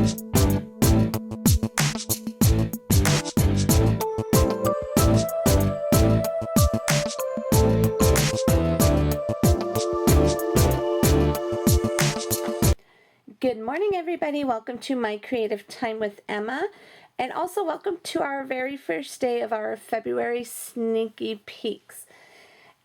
Good morning, everybody. Welcome to My Creative Time with Emma, and also welcome to our very first day of our February sneaky peeks.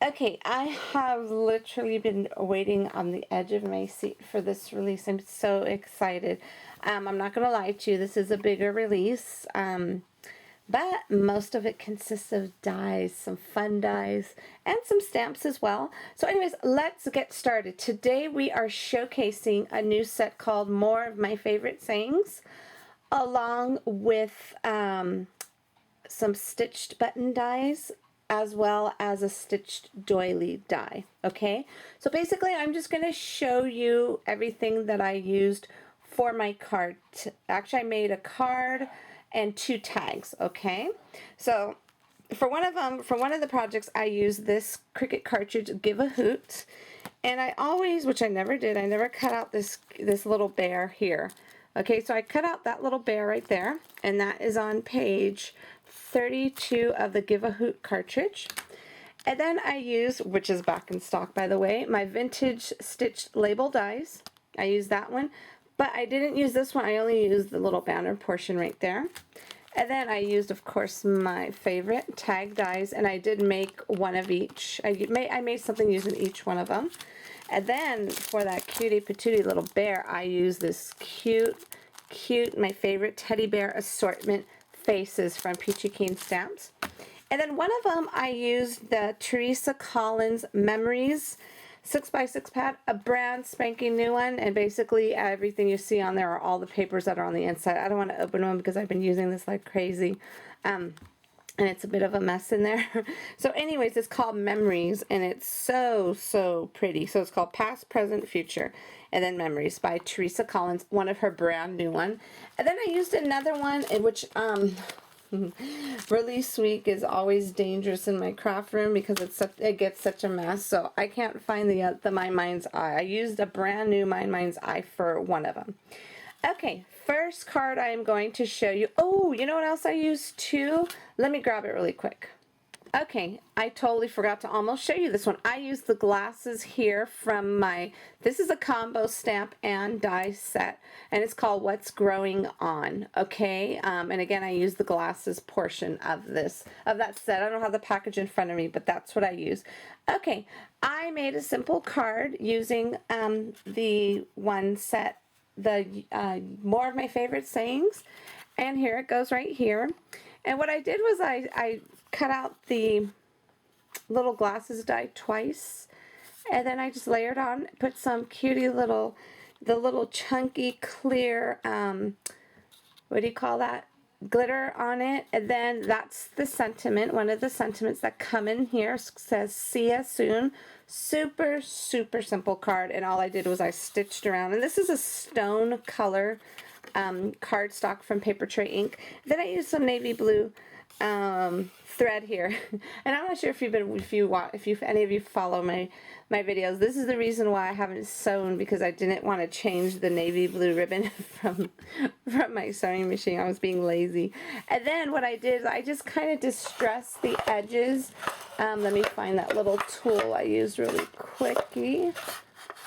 Okay, I have literally been waiting on the edge of my seat for this release. I'm so excited. I'm not going to lie to you, this is a bigger release, but most of it consists of dies, some fun dies, and some stamps as well. So anyways, let's get started. Today we are showcasing a new set called More of My Favorite Sayings, along with some stitched button dies, as well as a stitched doily die. Okay, so basically I'm just going to show you everything that I used for my card. Actually, I made a card and 2 tags. Okay, so for one of the projects, I used this Cricut cartridge, Give a Hoot, and I always, which I never did, I never cut out this little bear here. Okay, so I cut out that little bear right there, and that is on page 32 of the Give a Hoot cartridge. And then I use, which is back in stock by the way, my vintage stitched label dies. I used that one, but I didn't use this one. I only used the little banner portion right there. And then I used, of course, my favorite tag dies, and I did make one of each. I made something using each one of them. And then for that cutie patootie little bear, I used this cute, my favorite teddy bear assortment faces from Peachy Keen Stamps. And then one of them I used the Teresa Collins Memories 6x6 pad, a brand spanking new one, and basically everything you see on there are all the papers that are on the inside. I don't want to open them because I've been using this like crazy, and it's a bit of a mess in there. So anyways, it's called Memories, and it's so pretty. So it's called Past, Present, Future, and then Memories by Teresa Collins, one of her brand new one. And then I used another one in which release week is always dangerous in my craft room because it gets such a mess, so I can't find the My Mind's Eye. I used a brand new My Mind's Eye for one of them. Okay, first card I am going to show you. Oh, you know what else I used too? Let me grab it really quick. Okay, I totally forgot to almost show you this one. I used the glasses here from this is a combo stamp and die set, and it's called What's Growing On. Okay, and again, I used the glasses portion of that set. I don't have the package in front of me, but that's what I use. Okay, I made a simple card using the one set, the More of My Favorite Sayings, and here it goes right here. And what I did was I cut out the little glasses die twice, and then I just layered on, put some cutie the little chunky clear, what do you call that, glitter on it. And then that's the sentiment, one of the sentiments that come in here says, "See ya soon." Super simple card, and all I did was I stitched around, and this is a stone color cardstock from Paper Tray Ink. Then I used some navy blue thread here, and I'm not sure if any of you follow my videos. This is the reason why I haven't sewn, because I didn't want to change the navy blue ribbon from my sewing machine. I was being lazy. And then what I did is I just kind of distressed the edges. Let me find that little tool I used really quickly.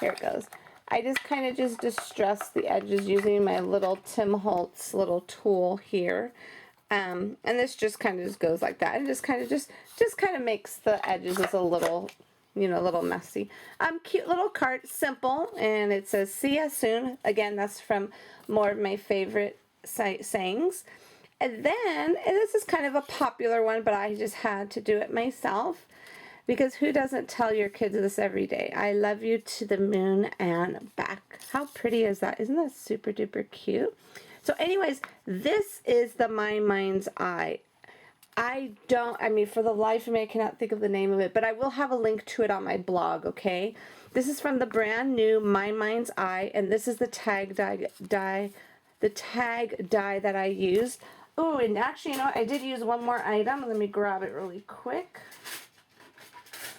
Here it goes. I just kind of distressed the edges using my little Tim Holtz little tool here. And this just kind of goes like that, and just kind of makes the edges just a little, little messy. Cute little card, simple, and it says, "See ya soon." Again, that's from More of My Favorite Sayings. And then, and this is kind of a popular one, but I just had to do it myself, because who doesn't tell your kids this every day? "I love you to the moon and back." How pretty is that? Isn't that super duper cute? So anyways, this is the My Mind's Eye. For the life of me, I cannot think of the name of it, but I will have a link to it on my blog, okay? This is from the brand new My Mind's Eye, and this is the tag die that I used. Oh, and actually, I did use one more item. Let me grab it really quick.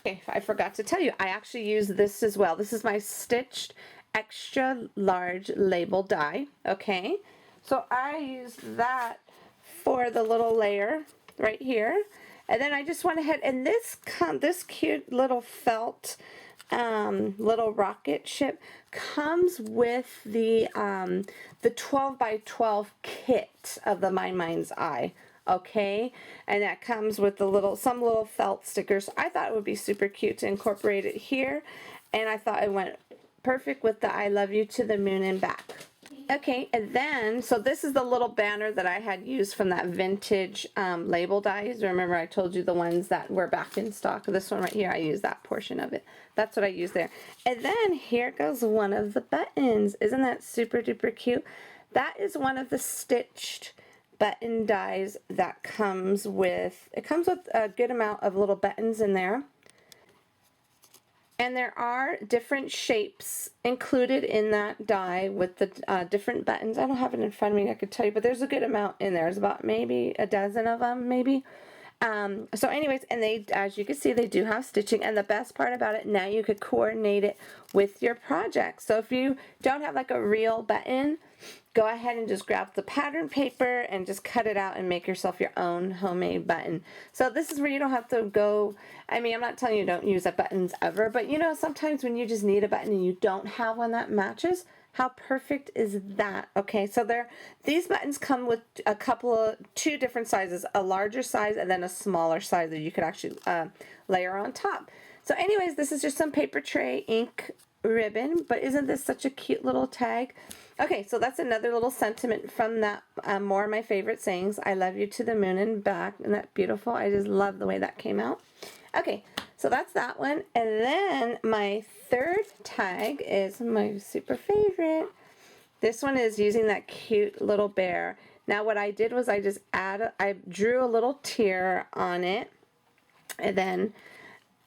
Okay, I forgot to tell you, I actually used this as well. This is my stitched extra large label die, okay? So I used that for the little layer right here. And then I just went ahead, and this cute little felt little rocket ship comes with the 12 by 12 kit of the My Mind's Eye. Okay, and that comes with the some little felt stickers. I thought it would be super cute to incorporate it here, and I thought it went perfect with the I love you to the moon and back. Okay, and then, so this is the little banner that I had used from that vintage label dies. Remember I told you the ones that were back in stock. This one right here, I used that portion of it. That's what I used there. And then here goes one of the buttons. Isn't that super duper cute? That is one of the stitched button dies that comes with, it comes with a good amount of little buttons in there. And there are different shapes included in that die with the different buttons. I don't have it in front of me, I could tell you, but there's a good amount in there. There's about maybe a dozen of them, maybe. So anyways, and they, as you can see, they do have stitching. And the best part about it, now you could coordinate it with your project. So if you don't have like a real button, go ahead and just grab the pattern paper and just cut it out and make yourself your own homemade button. So this is where you don't have to go, I mean, I'm not telling you don't use buttons ever, but you know, sometimes when you just need a button and you don't have one that matches, how perfect is that? Okay, so these buttons come with two different sizes, a larger size and then a smaller size that you could actually layer on top. So anyways, this is just some paper tray ink ribbon, but isn't this such a cute little tag? Okay, so that's another little sentiment from that, more of my favorite sayings, I love you to the moon and back. Isn't that beautiful? I just love the way that came out. Okay, so that's that one. And then my third tag is my super favorite. This one is using that cute little bear. Now what I did was I drew a little tear on it, and then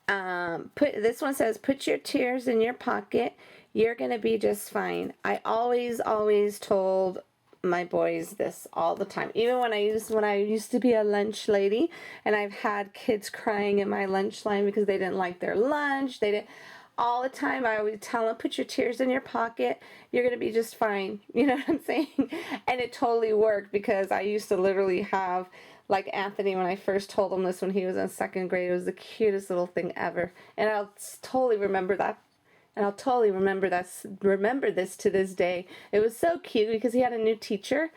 this one says, put your tears in your pocket. You're going to be just fine. I always told my boys this all the time. Even when I used to be a lunch lady, and I've had kids crying in my lunch line because they didn't like their lunch. They didn't. All the time I would tell them, put your tears in your pocket. You're going to be just fine. You know what I'm saying? And it totally worked, because I used to literally have, like Anthony, when I first told him this when he was in second grade, it was the cutest little thing ever. And I'll totally remember that. And I'll totally remember this to this day. It was so cute because he had a new teacher,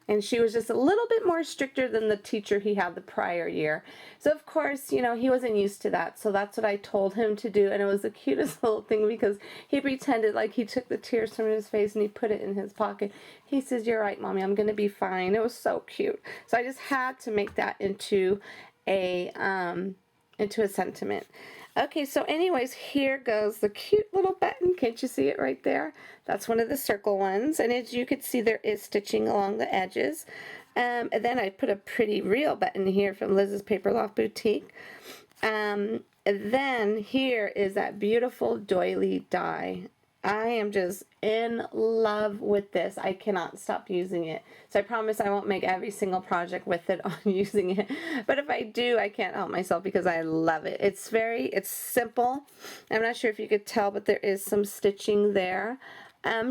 and she was just a little bit more stricter than the teacher he had the prior year. So of course, you know, he wasn't used to that. So that's what I told him to do. And it was the cutest little thing, because he pretended like he took the tears from his face and he put it in his pocket. He says, you're right, Mommy, I'm going to be fine. It was so cute. So I just had to make that into a sentiment. Okay, so anyways, here goes the cute little button. Can't you see it right there? That's one of the circle ones. And as you can see, there is stitching along the edges. And then I put a pretty real button here from Liz's Paper Loft Boutique. And then here is that beautiful doily die. I am just in love with this. I cannot stop using it. So I promise I won't make every single project with it on using it. But if I do, I can't help myself because I love it. It's simple. I'm not sure if you could tell, but there is some stitching there.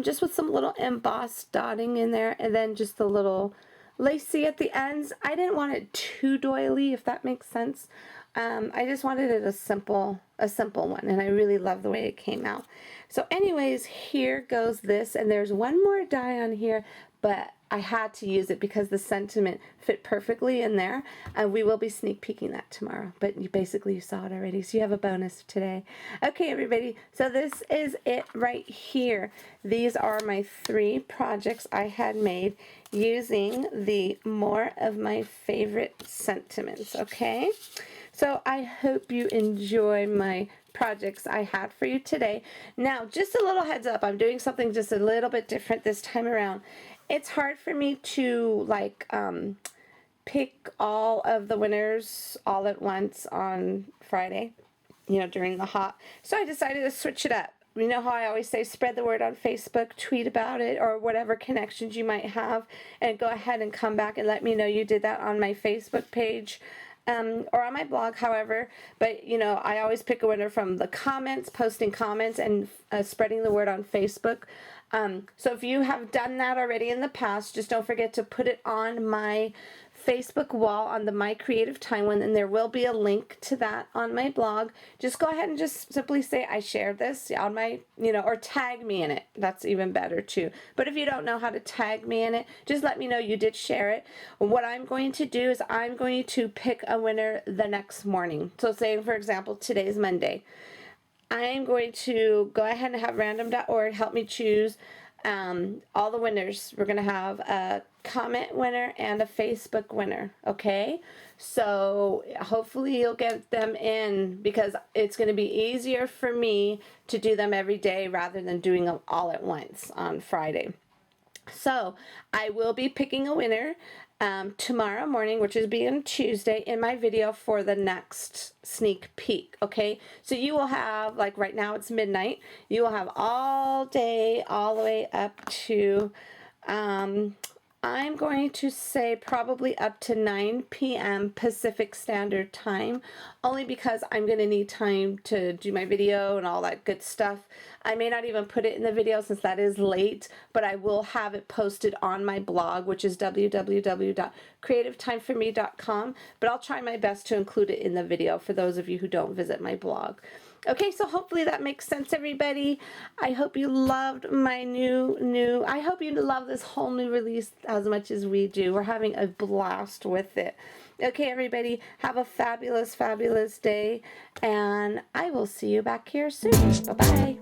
Just with some little embossed dotting in there, and then just a little lacy at the ends. I didn't want it too doily, if that makes sense. I just wanted it a simple one, and I really love the way it came out. So anyways, here goes this, and there's one more die on here, but I had to use it because the sentiment fit perfectly in there, and we will be sneak peeking that tomorrow, but you saw it already, so you have a bonus today. Okay, everybody, so this is it right here. These are my 3 projects I had made using the more of my favorite sentiments, okay? So I hope you enjoy my projects I had for you today. Now, just a little heads up, I'm doing something just a little bit different this time around. It's hard for me to pick all of the winners all at once on Friday, you know, during the hop. So I decided to switch it up. You know how I always say, spread the word on Facebook, tweet about it, or whatever connections you might have, and go ahead and come back and let me know you did that on my Facebook page. Or on my blog, however, but you know, I always pick a winner from the comments, posting comments, and spreading the word on Facebook. So if you have done that already in the past, just don't forget to put it on my Facebook wall on the My Creative Time one, and there will be a link to that on my blog. Just go ahead and just simply say I shared this on my, or tag me in it. That's even better too. But if you don't know how to tag me in it, just let me know you did share it. What I'm going to do is I'm going to pick a winner the next morning. So say, for example, today's Monday. I'm going to go ahead and have random.org help me choose all the winners. We're going to have a comment winner and a Facebook winner, okay? So hopefully you'll get them in, because it's going to be easier for me to do them every day rather than doing them all at once on Friday. So I will be picking a winner tomorrow morning, which is being Tuesday, in my video for the next sneak peek, okay? So you will have, like right now it's midnight, you will have all day, all the way up to, I'm going to say probably up to 9 p.m. Pacific Standard Time, only because I'm going to need time to do my video and all that good stuff. I may not even put it in the video since that is late, but I will have it posted on my blog, which is www.creativetimeforme.com, but I'll try my best to include it in the video for those of you who don't visit my blog. Okay, so hopefully that makes sense, everybody. I hope you loved my I hope you love this whole new release as much as we do. We're having a blast with it. Okay, everybody, have a fabulous, fabulous day, and I will see you back here soon. Bye-bye.